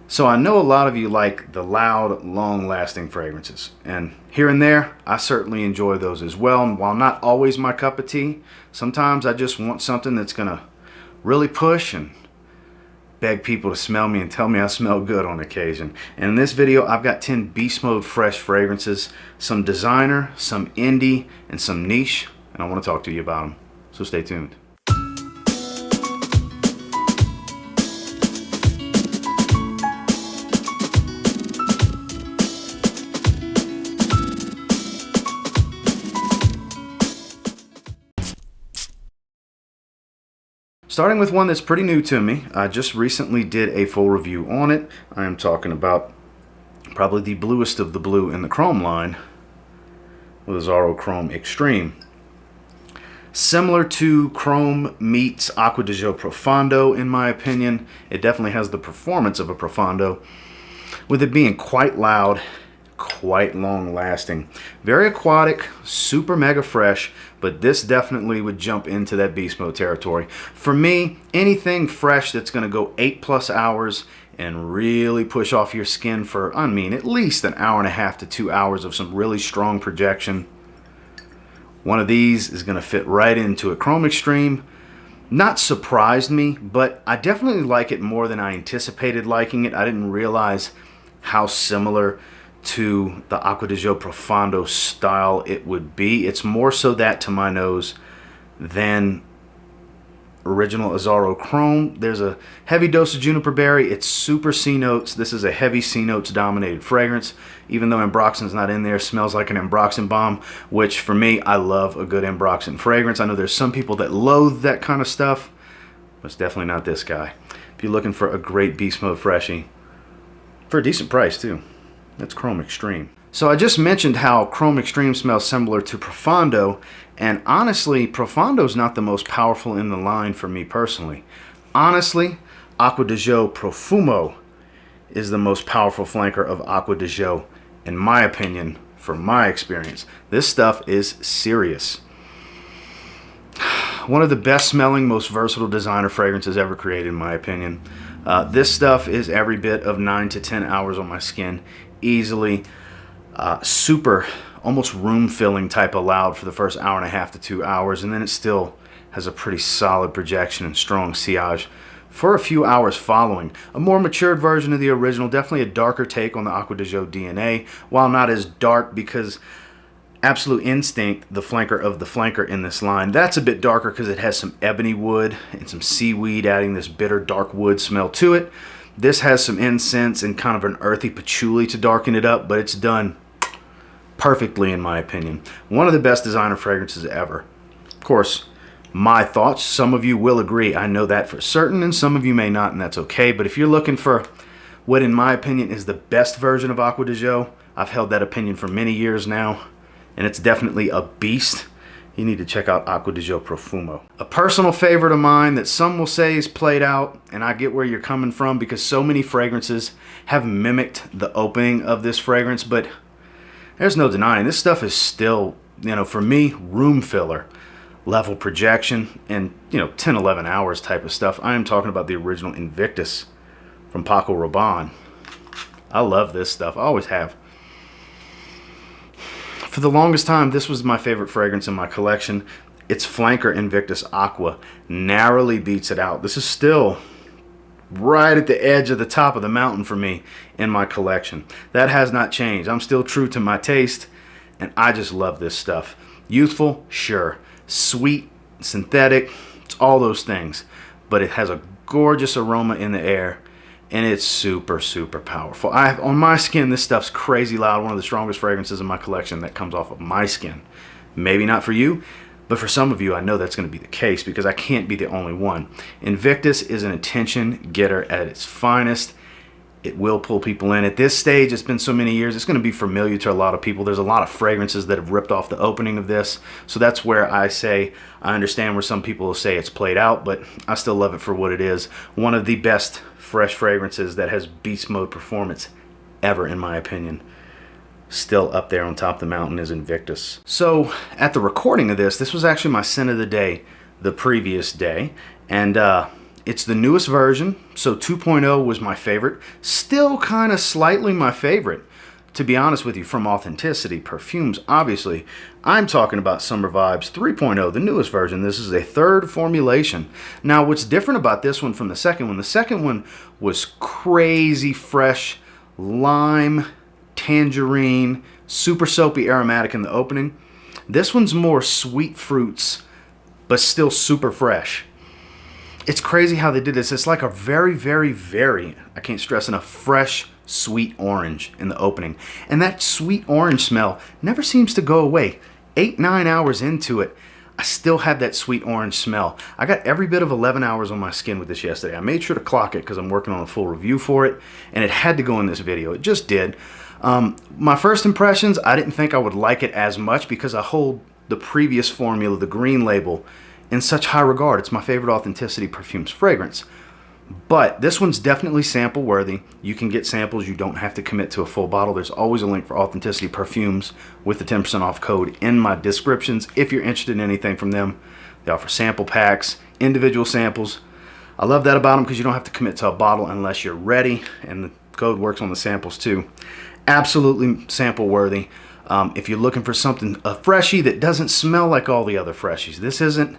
So I know a lot of you like the loud, long-lasting fragrances, and here and there, I certainly enjoy those as well. And while not always my cup of tea, sometimes I just want something that's gonna really push and beg people to smell me and tell me I smell good on occasion. And in this video, I've got 10 beast mode fresh fragrances, some designer, some indie, and some niche, and I want to talk to you about them. So stay tuned. Starting with one that's pretty new to me. I just recently did a full review on it. I am talking about probably the bluest of the blue in the Chrome line with AZZARO Chrome Extreme. Similar to Chrome meets Acqua di Gio Profondo in my opinion. It definitely has the performance of a Profondo, with it being quite loud, quite long lasting, very aquatic, super mega fresh, but this definitely would jump into that beast mode territory. For me, anything fresh that's going to go 8+ hours and really push off your skin for, I mean, at least an hour and a half to 2 hours of some really strong projection. One of these is going to fit right into it. Chrome Extreme not surprised me, but I definitely like it more than I anticipated liking it. I didn't realize how similar to the Acqua di Gio Profondo style it would be. It's more so that to my nose than original AZZARO Chrome. There's a heavy dose of juniper berry. It's super C notes. This is a heavy C notes dominated fragrance. Even though Ambroxan's not in there, smells like an Ambroxan bomb, which for me, I love a good Ambroxan fragrance. I know there's some people that loathe that kind of stuff, but it's definitely not this guy. If you're looking for a great beast mode freshie, for a decent price too, that's Chrome Extreme. So I just mentioned how Chrome Extreme smells similar to Profondo, and honestly, Profondo's not the most powerful in the line for me personally. Honestly, Acqua di Gio Profumo is the most powerful flanker of Acqua di Gio, in my opinion, from my experience. This stuff is serious. One of the best smelling, most versatile designer fragrances ever created, in my opinion. This stuff is every bit of 9 to 10 hours on my skin easily. Super, almost room filling type of loud for the first hour and a half to 2 hours, and then it still has a pretty solid projection and strong sillage for a few hours following. A more matured version of the original, definitely a darker take on the Acqua di Gio DNA, while not as dark, because Absolute Instinct, the flanker of the flanker in this line, that's a bit darker because it has some ebony wood and some seaweed, adding this bitter dark wood smell to it. This has some incense and kind of an earthy patchouli to darken it up, but it's done perfectly in my opinion. One of the best designer fragrances ever. Of course, my thoughts, some of you will agree. I know that for certain, and some of you may not, and that's okay. But if you're looking for what in my opinion is the best version of Acqua di Gio, I've held that opinion for many years now, and it's definitely a beast. You need to check out Acqua di Gio Profumo. A personal favorite of mine that some will say is played out, and I get where you're coming from because so many fragrances have mimicked the opening of this fragrance, but there's no denying this stuff is still, you know, for me, room filler level projection and, you know, 10, 11 hours type of stuff. I am talking about the original INVICTUS from PACO RABANNE. I love this stuff. I always have. For the longest time, this was my favorite fragrance in my collection. Its flanker, INVICTUS AQUA, narrowly beats it out. This is still right at the edge of the top of the mountain for me in my collection. That has not changed. I'm still true to my taste, and I just love this stuff. Youthful, sure. Sweet, synthetic, it's all those things. But it has a gorgeous aroma in the air, and it's super, super powerful. On my skin, this stuff's crazy loud. One of the strongest fragrances in my collection that comes off of my skin. Maybe not for you, but for some of you, I know that's going to be the case because I can't be the only one. INVICTUS is an attention getter at its finest. It will pull people in. At this stage, it's been so many years, it's going to be familiar to a lot of people. There's a lot of fragrances that have ripped off the opening of this. So that's where I say, I understand where some people will say it's played out, but I still love it for what it is. One of the best fresh fragrances that has beast mode performance ever, in my opinion. Still up there on top of the mountain is INVICTUS. So at the recording of this was actually my scent of the day the previous day, and It's the newest version, so 2.0 was my favorite. Still kind of slightly my favorite, to be honest with you, from Authenticity Perfumes. Obviously, I'm talking about Summer Vibes 3.0, the newest version. This is a third formulation. Now, what's different about this one from the second one was crazy fresh lime, tangerine, super soapy aromatic in the opening. This one's more sweet fruits, but still super fresh. It's crazy how they did this. It's like a very, very, very, I can't stress enough, fresh, sweet orange in the opening. And that sweet orange smell never seems to go away. 8-9 hours into it, I still have that sweet orange smell. I got every bit of 11 hours on my skin with this yesterday. I made sure to clock it because I'm working on a full review for it, and it had to go in this video. It just did. My first impressions, I didn't think I would like it as much because I hold the previous formula, the green label, in such high regard. It's my favorite Authenticity Perfumes fragrance. But this one's definitely sample worthy. You can get samples. You don't have to commit to a full bottle. There's always a link for Authenticity Perfumes with the 10% off code in my descriptions if you're interested in anything from them. They offer sample packs, individual samples. I love that about them because you don't have to commit to a bottle unless you're ready, and the code works on the samples too. Absolutely sample worthy. If you're looking for something, a freshie that doesn't smell like all the other freshies. This isn't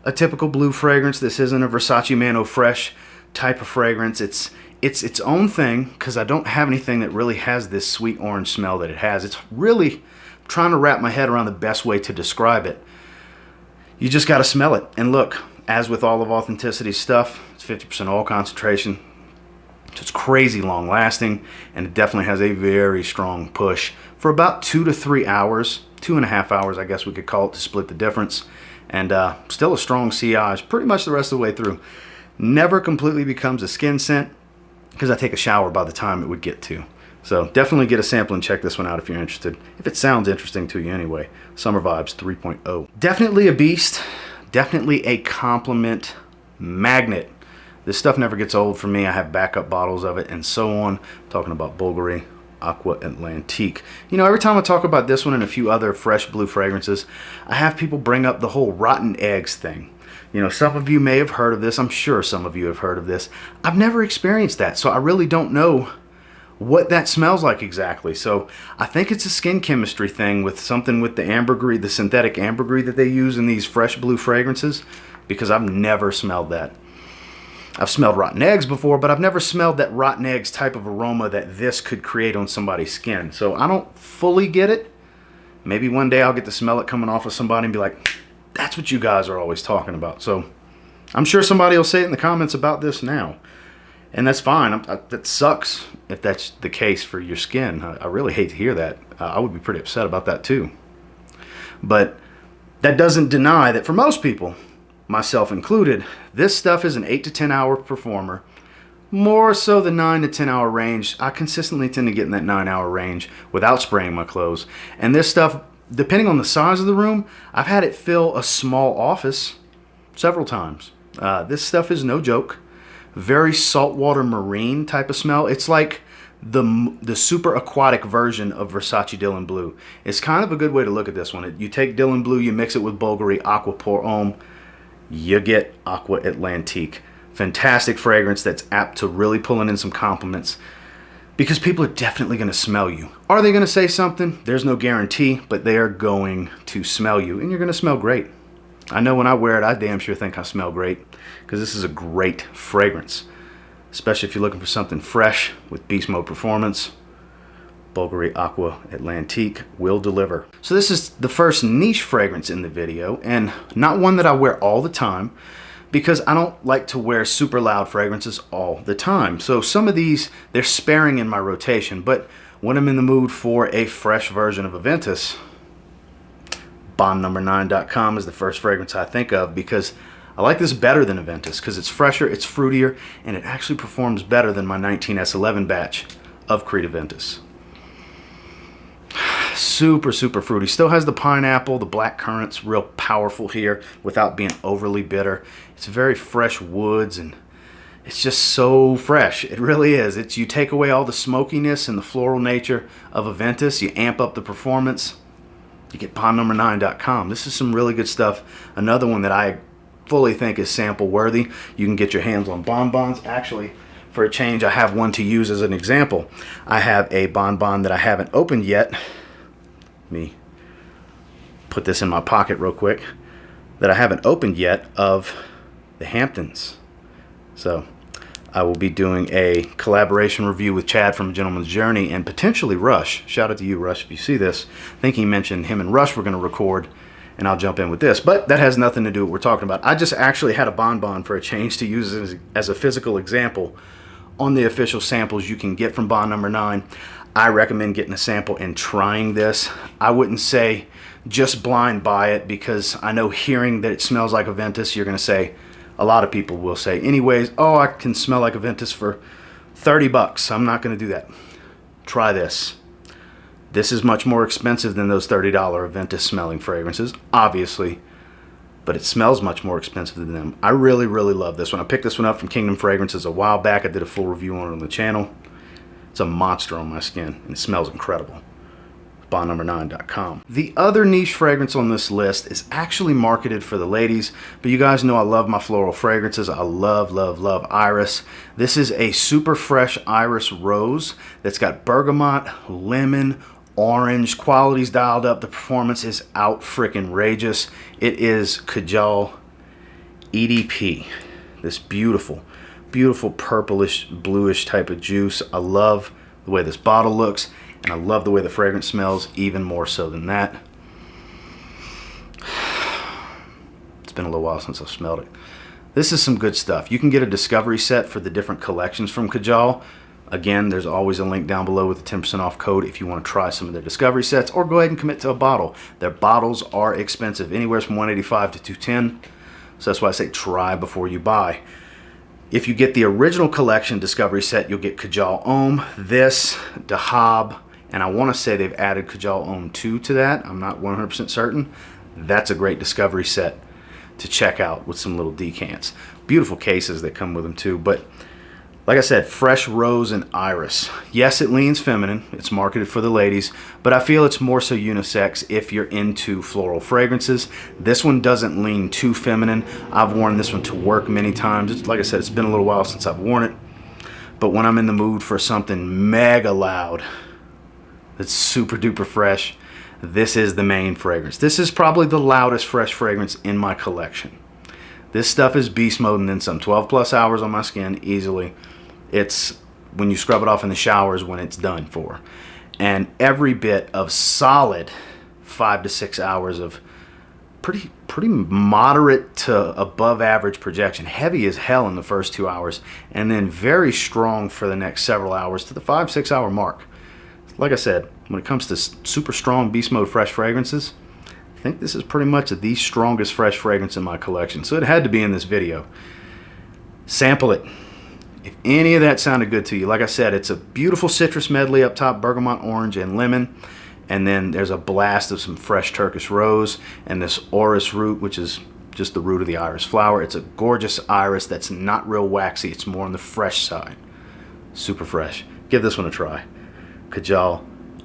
a typical blue fragrance. This isn't a Versace Man Eau Fresh type of fragrance. It's its own thing because I don't have anything that really has this sweet orange smell that it has. It's really trying to wrap my head around the best way to describe it. You just got to smell it. And look, as with all of Authenticity's stuff, it's 50% oil concentration. So it's crazy long lasting, and it definitely has a very strong push for about 2 to 3 hours, 2.5 hours, I guess we could call it, to split the difference. And still a strong CI pretty much the rest of the way through. Never completely becomes a skin scent because I take a shower by the time it would get to. So definitely get a sample and check this one out if you're interested. If it sounds interesting to you anyway. Summer Vibes 3.0. Definitely a beast. Definitely a compliment magnet. This stuff never gets old for me. I have backup bottles of it and so on. I'm talking about BVLGARI, AQUA, ATLANTIQVE. You know, every time I talk about this one and a few other fresh blue fragrances, I have people bring up the whole rotten eggs thing. You know, some of you may have heard of this. I'm sure some of you have heard of this. I've never experienced that, so I really don't know what that smells like exactly. So I think it's a skin chemistry thing with something with the ambergris, the synthetic ambergris that they use in these fresh blue fragrances, because I've never smelled that. I've smelled rotten eggs before, but I've never smelled that rotten eggs type of aroma that this could create on somebody's skin. So I don't fully get it. Maybe one day I'll get to smell it coming off of somebody and be like, that's what you guys are always talking about. So I'm sure somebody will say it in the comments about this now. And that's fine. That sucks if that's the case for your skin. I really hate to hear that. I would be pretty upset about that too. But that doesn't deny that for most people, myself included, this stuff is an 8 to 10 hour performer. More so the 9 to 10 hour range. I consistently tend to get in that 9-hour range without spraying my clothes. And this stuff, depending on the size of the room, I've had it fill a small office several times. This stuff is no joke. Very saltwater marine type of smell. It's like the super aquatic version of Versace Dylan Blue. It's kind of a good way to look at this one. You take Dylan Blue, you mix it with BVLGARI Aqua Pour Homme, you get AQUA ATLANTIQVE. Fantastic fragrance that's apt to really pulling in some compliments because people are definitely going to smell you. Are they going to say something? There's no guarantee, but they are going to smell you, and you're going to smell great. I know when I wear it, I damn sure think I smell great because this is a great fragrance, especially if you're looking for something fresh with beast mode performance. BVLGARI AQUA ATLANTIQVE will deliver. So this is the first niche fragrance in the video, and not one that I wear all the time because I don't like to wear super loud fragrances all the time. So some of these, they're sparing in my rotation, but when I'm in the mood for a fresh version of INVICTUS, BondNumber9.com is the first fragrance I think of because I like this better than INVICTUS because it's fresher, it's fruitier, and it actually performs better than my 19S11 batch of Creed INVICTUS. Super, super fruity. Still has the pineapple, the black currants, real powerful here without being overly bitter. It's very fresh woods, and it's just so fresh. It really is. You take away all the smokiness and the floral nature of INVICTUS, you amp up the performance, you get BondNumber9.com. This is some really good stuff. Another one that I fully think is sample worthy. You can get your hands on bonbons. Actually, for a change, I have one to use as an example. I have a bonbon that I haven't opened yet. Let me put this in my pocket real quick. That I haven't opened yet of the Hamptons. So I will be doing a collaboration review with Chad from A Gentleman's Journey and potentially Rush. Shout out to you, Rush, if you see this. I think he mentioned him and Rush were going to record, and I'll jump in with this. But that has nothing to do with what we're talking about. I just actually had a bonbon for a change to use as a physical example on the official samples you can get from Bond Number 9. I recommend getting a sample and trying this. I wouldn't say just blind buy it, because I know hearing that it smells like a Ventus, you're going to say, a lot of people will say, anyways, oh, I can smell like a Ventus for 30 bucks. I'm not going to do that. Try this. This is much more expensive than those $30 Ventus smelling fragrances, obviously, but it smells much more expensive than them. I really, really love this one. I picked this one up from Kingdom Fragrances a while back. I did a full review on it on the channel. It's a monster on my skin, and it smells incredible. BondNumber9.com. The other niche fragrance on this list is actually marketed for the ladies, but you guys know I love my floral fragrances. I love, love, love Iris. This is a super fresh Iris Rose that's got bergamot, lemon, orange. Quality's dialed up. The performance is out frickin' rageous. It is KAJAL EDP. This beautiful, beautiful purplish, bluish type of juice. I love the way this bottle looks. And I love the way the fragrance smells, even more so than that. It's been a little while since I've smelled it. This is some good stuff. You can get a discovery set for the different collections from KAJAL. Again, there's always a link down below with a 10% off code if you want to try some of their discovery sets, or go ahead and commit to a bottle. Their bottles are expensive, anywhere from $185 to $210. So that's why I say try before you buy. If you get the original collection discovery set, you'll get KAJAL Homme, this, Dahab, and I want to say they've added KAJAL Homme 2 to that. I'm not 100% certain. That's a great discovery set to check out with some little decants. Beautiful cases that come with them too. But like I said, fresh rose and iris. Yes, it leans feminine. It's marketed for the ladies, but I feel it's more so unisex if you're into floral fragrances. This one doesn't lean too feminine. I've worn this one to work many times. It's, like I said, it's been a little while since I've worn it. But when I'm in the mood for something mega loud, that's super duper fresh, this is the main fragrance. This is probably the loudest fresh fragrance in my collection. This stuff is beast mode and then some. 12 plus hours on my skin easily. It's when you scrub it off in the showers when it's done for. And every bit of solid 5 to 6 hours of pretty moderate to above average projection. Heavy as hell in the first 2 hours, and then very strong for the next several hours to the 5-6 hour mark. Like I said, when it comes to super strong beast mode fresh fragrances, I think this is pretty much the strongest fresh fragrance in my collection. So it had to be in this video. Sample it. If any of that sounded good to you, like I said, it's a beautiful citrus medley up top, bergamot, orange, and lemon. And then there's a blast of some fresh Turkish rose and this orris root, which is just the root of the iris flower. It's a gorgeous iris that's not real waxy. It's more on the fresh side. Super fresh. Give this one a try. KAJAL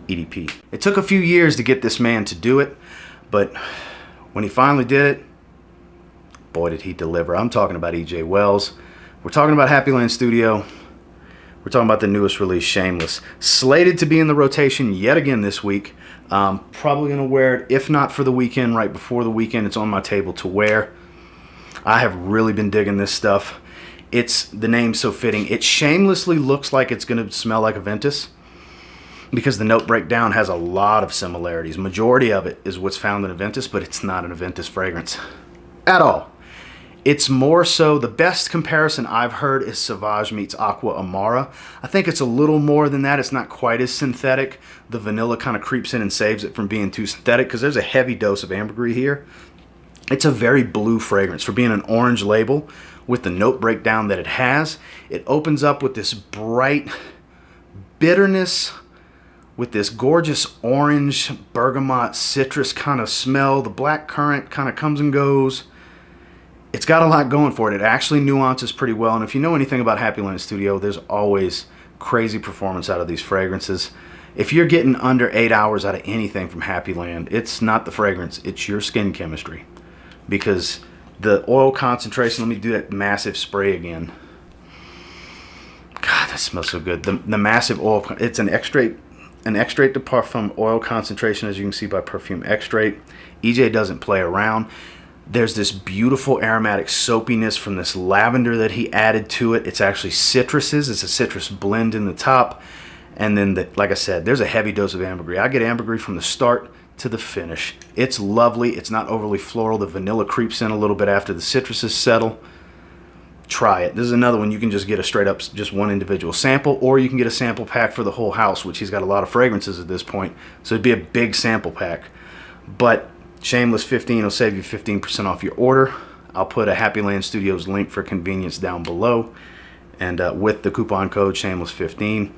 EDP. It took a few years to get this man to do it, but when he finally did it, boy did he deliver. I'm talking about E.J. Wells. We're talking about Happy Land Studio. We're talking about the newest release, Shameless. Slated to be in the rotation yet again this week. Probably going to wear it, if not for the weekend, right before the weekend. It's on my table to wear. I have really been digging this stuff. It's, the name's so fitting. It shamelessly looks like it's going to smell like a Ventus, because the note breakdown has a lot of similarities. Majority of it is what's found in a Ventus, but it's not an Ventus fragrance at all. It's more so, the best comparison I've heard is Sauvage meets AQUA Amara. I think it's a little more than that. It's not quite as synthetic. The vanilla kind of creeps in and saves it from being too synthetic, because there's a heavy dose of ambergris here. It's a very blue fragrance for being an orange label with the note breakdown that it has. It opens up with this bright bitterness, with this gorgeous orange, bergamot, citrus kind of smell. The black currant kind of comes and goes. It's got a lot going for it. It actually nuances pretty well. And if you know anything about Happy Land Studio, there's always crazy performance out of these fragrances. If you're getting under 8 hours out of anything from Happy Land, it's not the fragrance, it's your skin chemistry. Because The oil concentration, let me do that massive spray again. God, that smells so good. The massive oil, it's an extrait de parfum oil concentration, as you can see by Perfume Extrait. EJ doesn't play around. There's this beautiful aromatic soapiness from this lavender that he added to it. It's actually citruses. It's a citrus blend in the top. And then, like I said, there's a heavy dose of ambergris. I get ambergris from the start to the finish. It's lovely. It's not overly floral. The vanilla creeps in a little bit after the citruses settle. Try it. This is another one you can just get a straight up, just one individual sample, or you can get a sample pack for the whole house, which he's got a lot of fragrances at this point. So it'd be a big sample pack. But Shameless 15 will save you 15% off your order. I'll put a Happy Land Studios link for convenience down below. And with the coupon code Shameless 15,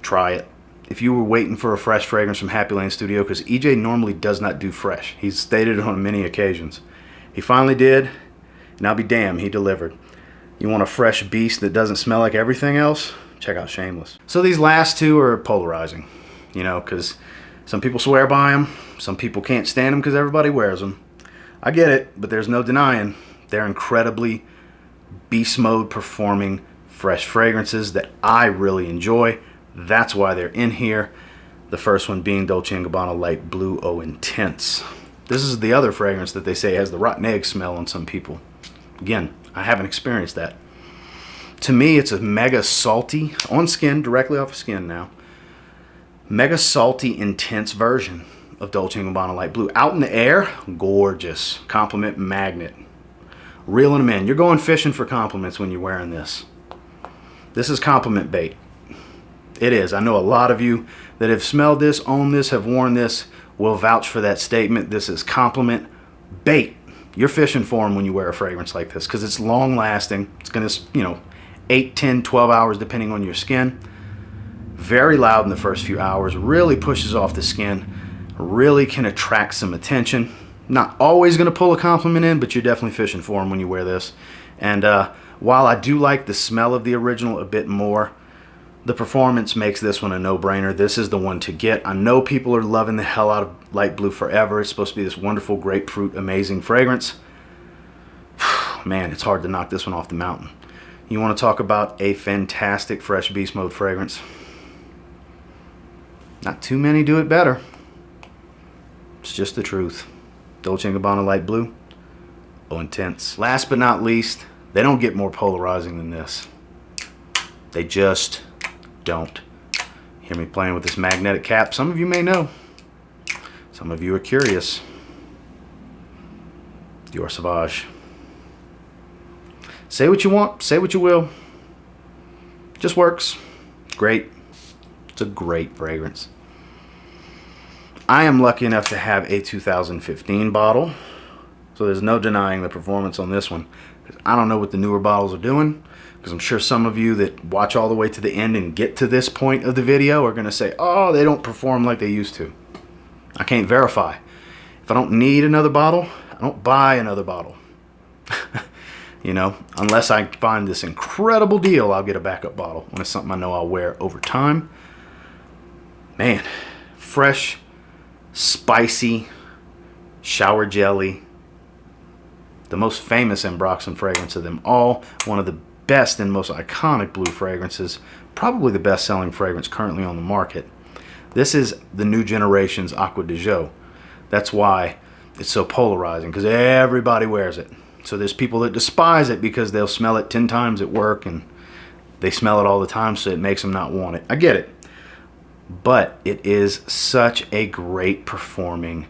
try it. If you were waiting for a fresh fragrance from Happy Land Studio, because EJ normally does not do fresh. He's stated it on many occasions. He finally did, and I'll be damned, he delivered. You want a fresh beast that doesn't smell like everything else? Check out Shameless. So these last two are polarizing, you know, because some people swear by them. Some people can't stand them because everybody wears them. I get it, but there's no denying they're incredibly beast mode performing fresh fragrances that I really enjoy. That's why they're in here. The first one being Dolce & Gabbana Light Blue Eau Intense. This is the other fragrance that they say has the rotten egg smell on some people. Again, I haven't experienced that. To me, it's a mega salty, on skin, directly off of skin now, mega salty, intense version of Dolce & Gabbana Light Blue. Out in the air, gorgeous. Compliment magnet. Reeling them in. You're going fishing for compliments when you're wearing this. This is compliment bait. It is. I know a lot of you that have smelled this, own this, have worn this, will vouch for that statement. This is compliment bait. You're fishing for them when you wear a fragrance like this because it's long lasting. It's going to, you know, 8, 10, 12 hours depending on your skin. Very loud in the first few hours. Really pushes off the skin. Really can attract some attention. Not always going to pull a compliment in, but you're definitely fishing for them when you wear this. And while I do like the smell of the original a bit more, the performance makes this one a no-brainer. This is the one to get. I know people are loving the hell out of Light Blue forever. It's supposed to be this wonderful grapefruit, amazing fragrance. Man, it's hard to knock this one off the mountain. You want to talk about a fantastic fresh beast mode fragrance? Not too many do it better. It's just the truth. Dolce & Gabbana Light Blue, Eau Intense. Last but not least, they don't get more polarizing than this. They just don't. Hear me playing with this magnetic cap? Some of you may know. Some of you are curious. Dior Sauvage. Say what you want, say what you will. Just works. Great. It's a great fragrance. I am lucky enough to have a 2015 bottle, so there's no denying the performance on this one. I don't know what the newer bottles are doing, because I'm sure some of you that watch all the way to the end and get to this point of the video are going to say, oh, they don't perform like they used to. I can't verify. If I don't need another bottle, I don't buy another bottle. You know, unless I find this incredible deal, I'll get a backup bottle when it's something I know I'll wear over time. Man, fresh, spicy, shower jelly. The most famous Ambroxan fragrance of them all. One of the best and most iconic blue fragrances. Probably the best selling fragrance currently on the market. This is the new generation's Acqua di Gio. That's why it's so polarizing, because everybody wears it. So there's people that despise it because they'll smell it 10 times at work and they smell it all the time, so it makes them not want it. I get it. But it is such a great performing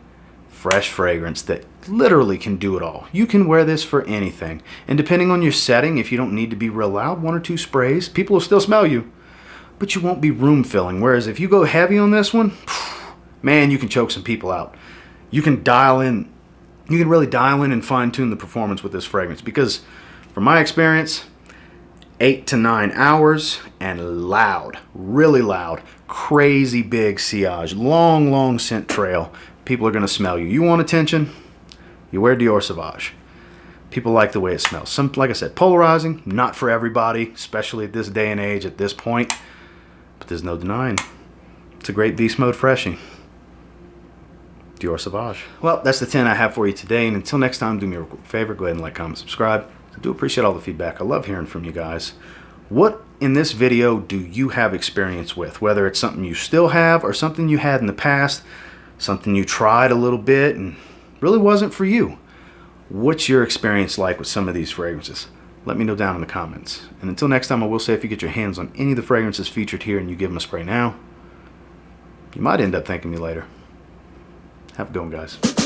fresh fragrance that literally can do it all. You can wear this for anything. And depending on your setting, if you don't need to be real loud, 1 or 2 sprays, people will still smell you. But you won't be room filling. Whereas if you go heavy on this one, man, you can choke some people out. You can dial in. You can really dial in and fine tune the performance with this fragrance. Because from my experience, 8 to 9 hours and loud, really loud, crazy big sillage, long, long scent trail. People are going to smell you. You want attention? You wear Dior Sauvage. People like the way it smells. Some, like I said, polarizing, not for everybody, especially at this day and age, at this point. But there's no denying. It's a great beast mode freshie. Dior Sauvage. Well, that's the 10 I have for you today, and until next time, do me a quick favor, go ahead and like, comment, subscribe. I do appreciate all the feedback. I love hearing from you guys. What in this video do you have experience with? Whether it's something you still have or something you had in the past, something you tried a little bit and really wasn't for you. What's your experience like with some of these fragrances? Let me know down in the comments. And until next time, I will say if you get your hands on any of the fragrances featured here and you give them a spray now, you might end up thanking me later. Have a good one, guys.